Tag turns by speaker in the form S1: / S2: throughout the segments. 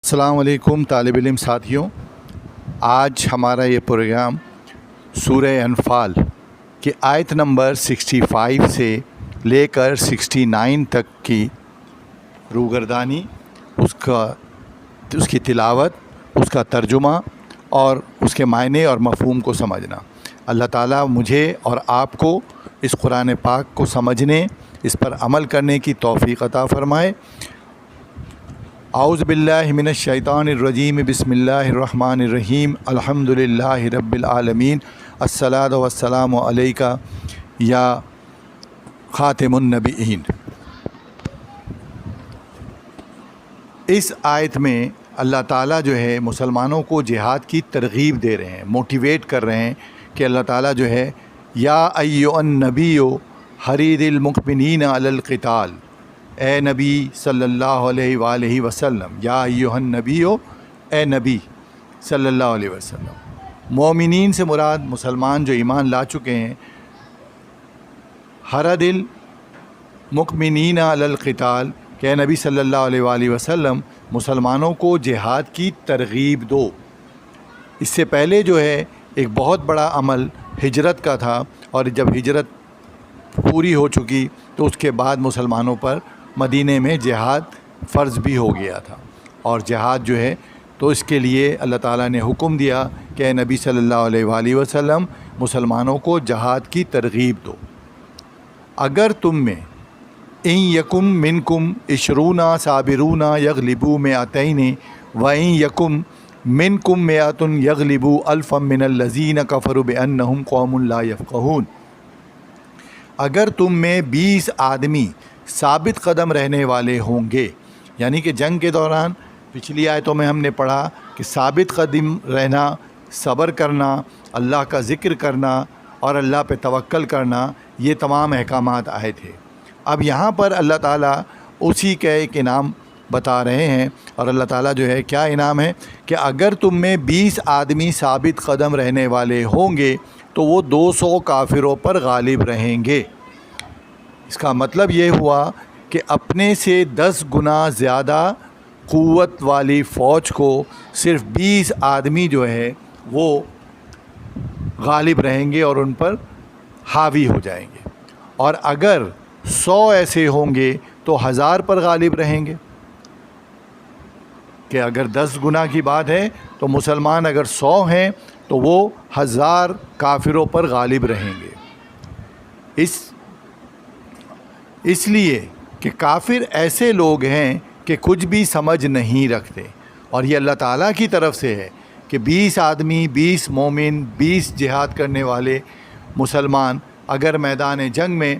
S1: السلام علیکم طالب علم ساتھیوں، آج ہمارا یہ پروگرام سورہ انفال کی آیت نمبر 65 سے لے کر 69 تک کی روگردانی، اس کی تلاوت، اس کا ترجمہ اور اس کے معنی اور مفہوم کو سمجھنا۔ اللہ تعالیٰ مجھے اور آپ کو اس قرآن پاک کو سمجھنے، اس پر عمل کرنے کی توفیق عطا فرمائے۔ اعوذ باللہ من الشیطان الرجیم، بسم اللہ الرحمن الرحیم، الحمد للہ رب العالمین، الصلاۃ والسلام علیک یا خاتم النبیین۔ اس آیت میں اللہ تعالیٰ جو ہے مسلمانوں کو جہاد کی ترغیب دے رہے ہیں، موٹیویٹ کر رہے ہیں کہ اللہ تعالیٰ جو ہے یا ایھا النبی حرض المؤمنین علی القتال، اے نبی صلی اللہ علیہ وآلہ وسلم، یا ایھا النبی، اے نبی صلی اللہ علیہ وسلم۔ مومنین سے مراد مسلمان جو ایمان لا چکے ہیں۔ حرض المؤمنین علی القتال، کہ اے نبی صلی اللہ علیہ وآلہ وسلم مسلمانوں کو جہاد کی ترغیب دو۔ اس سے پہلے جو ہے ایک بہت بڑا عمل ہجرت کا تھا، اور جب ہجرت پوری ہو چکی تو اس کے بعد مسلمانوں پر مدینے میں جہاد فرض بھی ہو گیا تھا، اور جہاد جو ہے تو اس کے لیے اللہ تعالیٰ نے حکم دیا کہ اے نبی صلی اللہ علیہ وآلہ وسلم مسلمانوں کو جہاد کی ترغیب دو۔ اگر تم میں ان یکم منکم عشرون صابرون یغلبوا مئتین وان یکم منکم مئۃ یغلبوا الفا من الذین کفروا بانہم قوم لا یفقہون۔ اگر تم میں 20 آدمی ثابت قدم رہنے والے ہوں گے، یعنی کہ جنگ کے دوران پچھلی آیتوں میں ہم نے پڑھا کہ ثابت قدم رہنا، صبر کرنا، اللہ کا ذکر کرنا اور اللہ پہ توکل کرنا، یہ تمام احکامات آئے تھے۔ اب یہاں پر اللہ تعالیٰ اسی کا ایک انعام بتا رہے ہیں، اور اللہ تعالیٰ جو ہے کیا انعام ہے کہ اگر تم میں 20 آدمی ثابت قدم رہنے والے ہوں گے تو وہ 200 کافروں پر غالب رہیں گے۔ اس کا مطلب یہ ہوا کہ اپنے سے 10 گنا زیادہ قوت والی فوج کو صرف 20 آدمی جو ہے وہ غالب رہیں گے اور ان پر حاوی ہو جائیں گے، اور اگر 100 ایسے ہوں گے تو 1000 پر غالب رہیں گے۔ کہ اگر 10 گنا کی بات ہے تو مسلمان اگر 100 ہیں تو وہ 1000 کافروں پر غالب رہیں گے۔ اس لیے کہ کافر ایسے لوگ ہیں کہ کچھ بھی سمجھ نہیں رکھتے، اور یہ اللہ تعالیٰ کی طرف سے ہے کہ 20 آدمی، 20 مومن، 20 جہاد کرنے والے مسلمان اگر میدان جنگ میں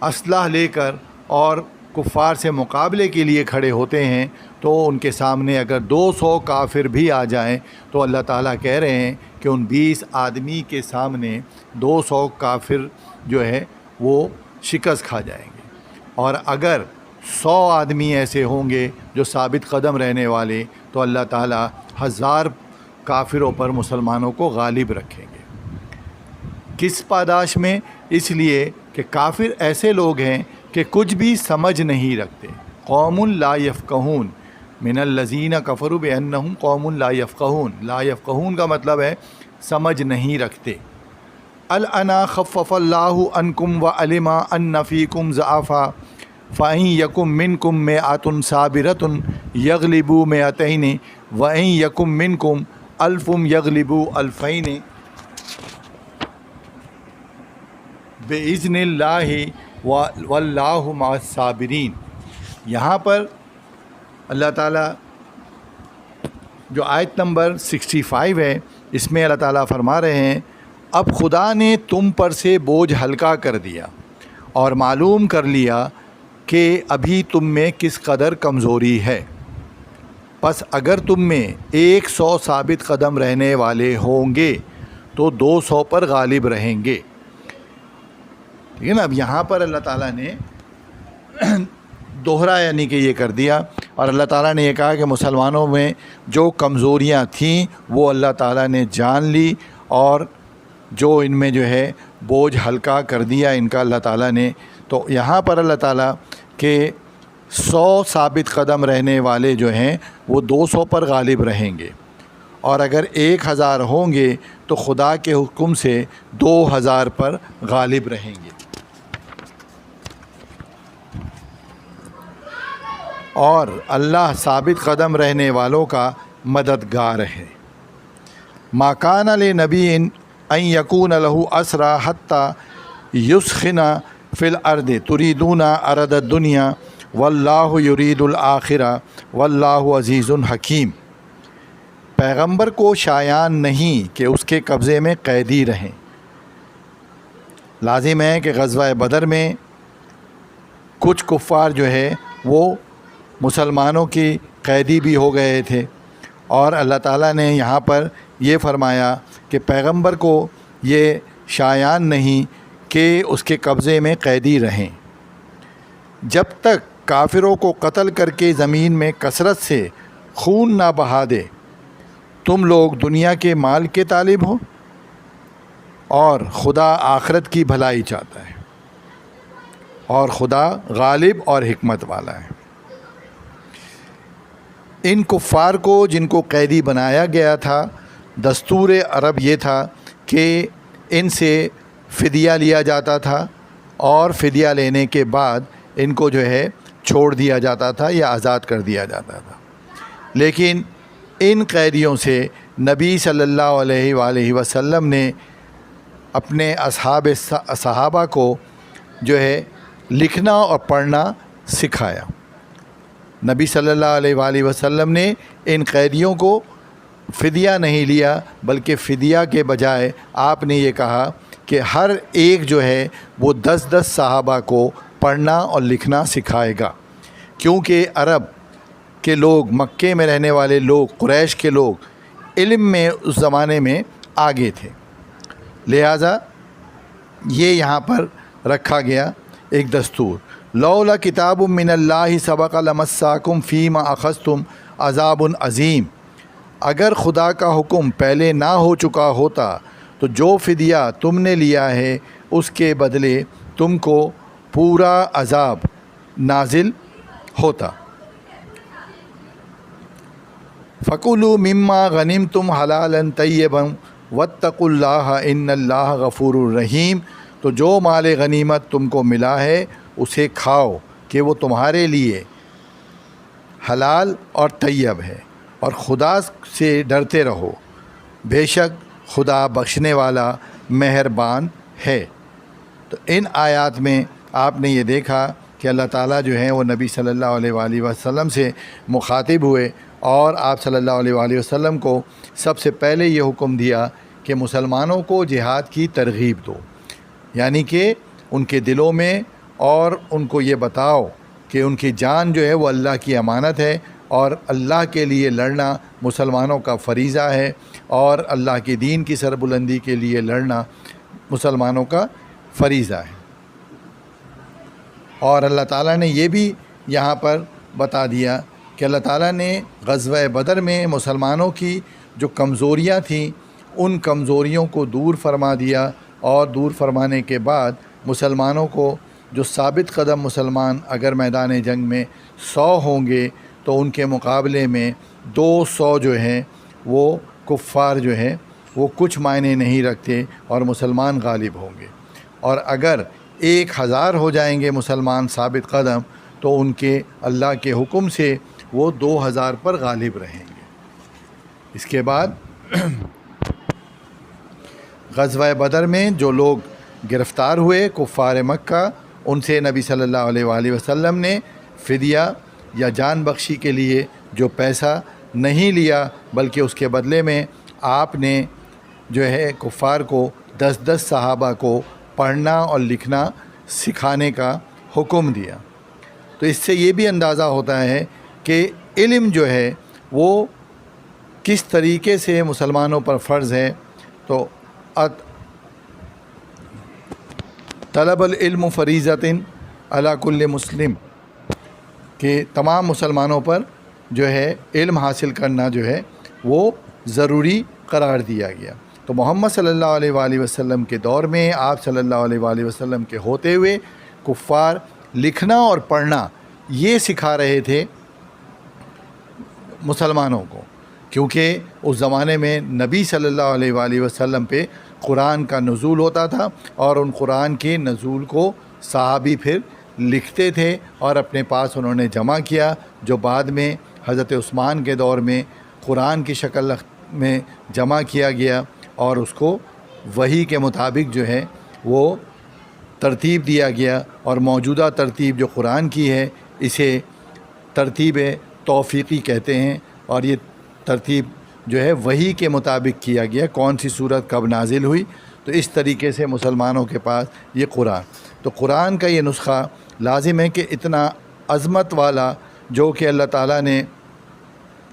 S1: اسلحہ لے کر اور کفار سے مقابلے کے لیے کھڑے ہوتے ہیں تو ان کے سامنے اگر 200 کافر بھی آ جائیں تو اللہ تعالیٰ کہہ رہے ہیں کہ ان 20 آدمی کے سامنے 200 کافر جو ہے وہ شکست کھا جائیں گے، اور اگر 100 آدمی ایسے ہوں گے جو ثابت قدم رہنے والے تو اللہ تعالیٰ 1000 کافروں پر مسلمانوں کو غالب رکھیں گے۔ کس پاداش میں؟ اس لیے کہ کافر ایسے لوگ ہیں کہ کچھ بھی سمجھ نہیں رکھتے۔ قوم لا یفقہون من الذین کفروا بانہم قوم لا یفقہون۔ لا یفقہون کا مطلب ہے سمجھ نہیں رکھتے۔ الانا خفف اللہ عنکم وعلم ان فیکم ضعفا فإن یکم منکم مئۃ صابرۃ یغلبوا مئتین وإن یکم منکم الف یغلبوا الفین بإذن اللہ واللہ مع الصابرین۔ یہاں پر اللہ تعالیٰ جو آیت نمبر 65 ہے اس میں اللہ تعالیٰ فرما رہے ہیں، اب خدا نے تم پر سے بوجھ ہلکا کر دیا اور معلوم کر لیا کہ ابھی تم میں کس قدر کمزوری ہے، پس اگر تم میں 100 ثابت قدم رہنے والے ہوں گے تو 200 پر غالب رہیں گے۔ ٹھیک ہے نا۔ اب یہاں پر اللہ تعالیٰ نے دوہرا یعنی کہ یہ کر دیا، اور اللہ تعالیٰ نے یہ کہا کہ مسلمانوں میں جو کمزوریاں تھیں وہ اللہ تعالیٰ نے جان لی، اور جو ان میں جو ہے بوجھ ہلکا کر دیا ان کا اللہ تعالیٰ نے۔ تو یہاں پر اللہ تعالیٰ کہ 100 ثابت قدم رہنے والے جو ہیں وہ 200 پر غالب رہیں گے، اور اگر 1000 ہوں گے تو خدا کے حکم سے 2000 پر غالب رہیں گے۔ اور اللہ ثابت قدم رہنے والوں کا مددگار ہے۔ ما کان لنبی ان یکون لہ اسری حتی یسخن فی الارض تریدون عرض الدنیا واللہ یرید الآخرہ واللہ عزیز حکیم۔ پیغمبر کو شایان نہیں کہ اس کے قبضے میں قیدی رہیں۔ لازم ہے کہ غزوہ بدر میں کچھ کفار جو ہے وہ مسلمانوں کی قیدی بھی ہو گئے تھے، اور اللہ تعالیٰ نے یہاں پر یہ فرمایا کہ پیغمبر کو یہ شایان نہیں کہ اس کے قبضے میں قیدی رہیں۔ جب تک کافروں کو قتل کر کے زمین میں کثرت سے خون نہ بہا دے، تم لوگ دنیا کے مال کے طالب ہو، اور خدا آخرت کی بھلائی چاہتا ہے، اور خدا غالب اور حکمت والا ہے۔ ان کفار کو جن کو قیدی بنایا گیا تھا، دستور عرب یہ تھا کہ ان سے فدیہ لیا جاتا تھا، اور فدیہ لینے کے بعد ان کو جو ہے چھوڑ دیا جاتا تھا یا آزاد کر دیا جاتا تھا۔ لیکن ان قیدیوں سے نبی صلی اللہ علیہ وآلہ وسلم نے اپنے صحابہ کو جو ہے لکھنا اور پڑھنا سکھایا۔ نبی صلی اللہ علیہ وآلہ وسلم نے ان قیدیوں کو فدیہ نہیں لیا، بلکہ فدیہ کے بجائے آپ نے یہ کہا کہ ہر ایک جو ہے وہ 10 صحابہ کو پڑھنا اور لکھنا سکھائے گا، کیونکہ عرب کے لوگ، مکے میں رہنے والے لوگ، قریش کے لوگ علم میں اس زمانے میں آگے تھے، لہٰذا یہ یہاں پر رکھا گیا ایک دستور۔ لولا کتاب من اللہ سبق لمساکم فیما اخذتم عذاب عظیم۔ اگر خدا کا حکم پہلے نہ ہو چکا ہوتا تو جو فدیہ تم نے لیا ہے اس کے بدلے تم کو پورا عذاب نازل ہوتا۔ فَكُلُوا مِمَّا غَنِمْتُمْ حَلَالًا طَيِّبًا وَاتَّقُوا اللَّهَ إِنَّ اللَّهَ غَفُورٌ رَحِيمٌ۔ تو جو مال غنیمت تم کو ملا ہے اسے کھاؤ کہ وہ تمہارے لیے حلال اور طیب ہے، اور خدا سے ڈرتے رہو، بے شک خدا بخشنے والا مہربان ہے۔ تو ان آیات میں آپ نے یہ دیکھا کہ اللہ تعالیٰ جو ہیں وہ نبی صلی اللہ علیہ وآلہ وسلم سے مخاطب ہوئے، اور آپ صلی اللہ علیہ وآلہ وسلم کو سب سے پہلے یہ حکم دیا کہ مسلمانوں کو جہاد کی ترغیب دو، یعنی کہ ان کے دلوں میں، اور ان کو یہ بتاؤ کہ ان کی جان جو ہے وہ اللہ کی امانت ہے، اور اللہ کے لیے لڑنا مسلمانوں کا فریضہ ہے، اور اللہ کے دین کی سربلندی کے لیے لڑنا مسلمانوں کا فریضہ ہے۔ اور اللہ تعالیٰ نے یہ بھی یہاں پر بتا دیا کہ اللہ تعالیٰ نے غزوہ بدر میں مسلمانوں کی جو کمزوریاں تھیں ان کمزوریوں کو دور فرما دیا، اور دور فرمانے کے بعد مسلمانوں کو جو ثابت قدم مسلمان اگر میدان جنگ میں 100 ہوں گے تو ان کے مقابلے میں 200 جو ہیں وہ کفار جو ہیں وہ کچھ معنی نہیں رکھتے، اور مسلمان غالب ہوں گے۔ اور اگر 1000 ہو جائیں گے مسلمان ثابت قدم تو ان کے اللہ کے حکم سے وہ 2000 پر غالب رہیں گے۔ اس کے بعد غزوہ بدر میں جو لوگ گرفتار ہوئے کفار مکہ، ان سے نبی صلی اللہ علیہ وآلہ وسلم نے فدیہ یا جان بخشی کے لیے جو پیسہ نہیں لیا، بلکہ اس کے بدلے میں آپ نے جو ہے کفار کو 10 صحابہ کو پڑھنا اور لکھنا سکھانے کا حکم دیا۔ تو اس سے یہ بھی اندازہ ہوتا ہے کہ علم جو ہے وہ کس طریقے سے مسلمانوں پر فرض ہے۔ تو طلب العلم فریضۃ علی کل مسلم، کہ تمام مسلمانوں پر جو ہے علم حاصل کرنا جو ہے وہ ضروری قرار دیا گیا۔ تو محمد صلی اللہ علیہ وآلہ وسلم کے دور میں آپ صلی اللہ علیہ وآلہ وسلم کے ہوتے ہوئے کفار لکھنا اور پڑھنا یہ سکھا رہے تھے مسلمانوں کو، کیونکہ اس زمانے میں نبی صلی اللہ علیہ وآلہ وسلم پہ قرآن کا نزول ہوتا تھا، اور ان قرآن کے نزول کو صحابی پھر لکھتے تھے اور اپنے پاس انہوں نے جمع کیا، جو بعد میں حضرت عثمان کے دور میں قرآن کی شکل میں جمع کیا گیا، اور اس کو وحی کے مطابق جو ہے وہ ترتیب دیا گیا، اور موجودہ ترتیب جو قرآن کی ہے اسے ترتیب توفیقی کہتے ہیں، اور یہ ترتیب جو ہے وحی کے مطابق کیا گیا، کون سی صورت کب نازل ہوئی، تو اس طریقے سے مسلمانوں کے پاس یہ قرآن، تو قرآن کا یہ نسخہ لازم ہے کہ اتنا عظمت والا، جو کہ اللہ تعالیٰ نے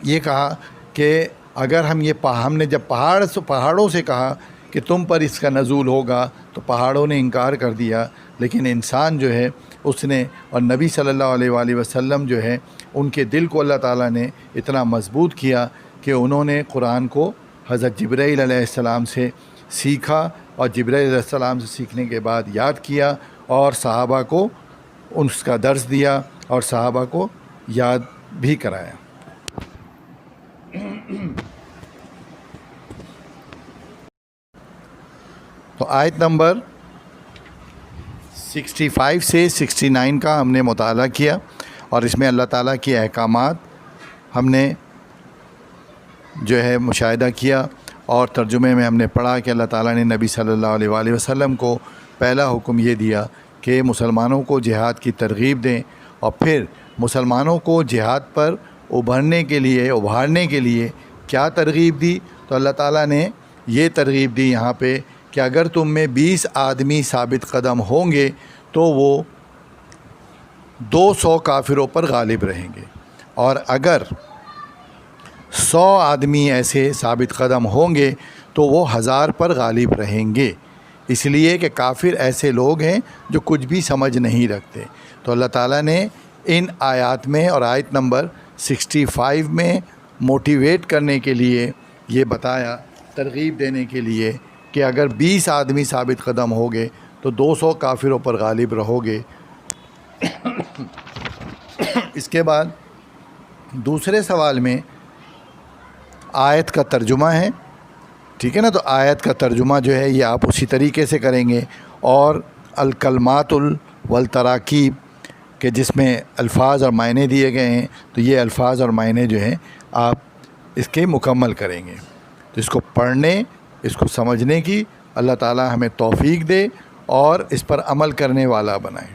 S1: یہ کہا کہ اگر ہم نے جب پہاڑوں سے کہا کہ تم پر اس کا نزول ہوگا تو پہاڑوں نے انکار کر دیا، لیکن انسان جو ہے اس نے، اور نبی صلی اللہ علیہ وآلہ وسلم جو ہے ان کے دل کو اللہ تعالیٰ نے اتنا مضبوط کیا کہ انہوں نے قرآن کو حضرت جبرائیل علیہ السلام سے سیکھا، اور جبرائیل علیہ السلام سے سیکھنے کے بعد یاد کیا، اور صحابہ کو اس کا درس دیا، اور صحابہ کو یاد بھی کرایا۔ تو آیت نمبر 65 سے 69 کا ہم نے مطالعہ کیا، اور اس میں اللہ تعالیٰ کے احکامات ہم نے جو ہے مشاہدہ کیا، اور ترجمے میں ہم نے پڑھا کہ اللہ تعالیٰ نے نبی صلی اللہ علیہ وآلہ وسلم کو پہلا حکم یہ دیا کہ مسلمانوں کو جہاد کی ترغیب دیں، اور پھر مسلمانوں کو جہاد پر ابھارنے کے لیے کیا ترغیب دی، تو اللہ تعالیٰ نے یہ ترغیب دی یہاں پہ کہ اگر تم میں 20 آدمی ثابت قدم ہوں گے تو وہ 200 کافروں پر غالب رہیں گے، اور اگر 100 آدمی ایسے ثابت قدم ہوں گے تو وہ 1000 پر غالب رہیں گے، اس لیے کہ کافر ایسے لوگ ہیں جو کچھ بھی سمجھ نہیں رکھتے۔ تو اللہ تعالیٰ نے ان آیات میں اور آیت نمبر 65 میں موٹیویٹ کرنے کے لیے یہ بتایا، ترغیب دینے کے لیے کہ اگر 20 آدمی ثابت قدم ہوگے تو 200 کافروں پر غالب رہو گے۔ اس کے بعد دوسرے سوال میں آیت کا ترجمہ ہے، ٹھیک ہے نا، تو آیت کا ترجمہ جو ہے یہ آپ اسی طریقے سے کریں گے، اور الکلمات والتراکیب کہ جس میں الفاظ اور معنی دیے گئے ہیں، تو یہ الفاظ اور معنی جو ہیں آپ اس کے مکمل کریں گے، تو اس کو پڑھنے، اس کو سمجھنے کی اللہ تعالیٰ ہمیں توفیق دے اور اس پر عمل کرنے والا بنائے۔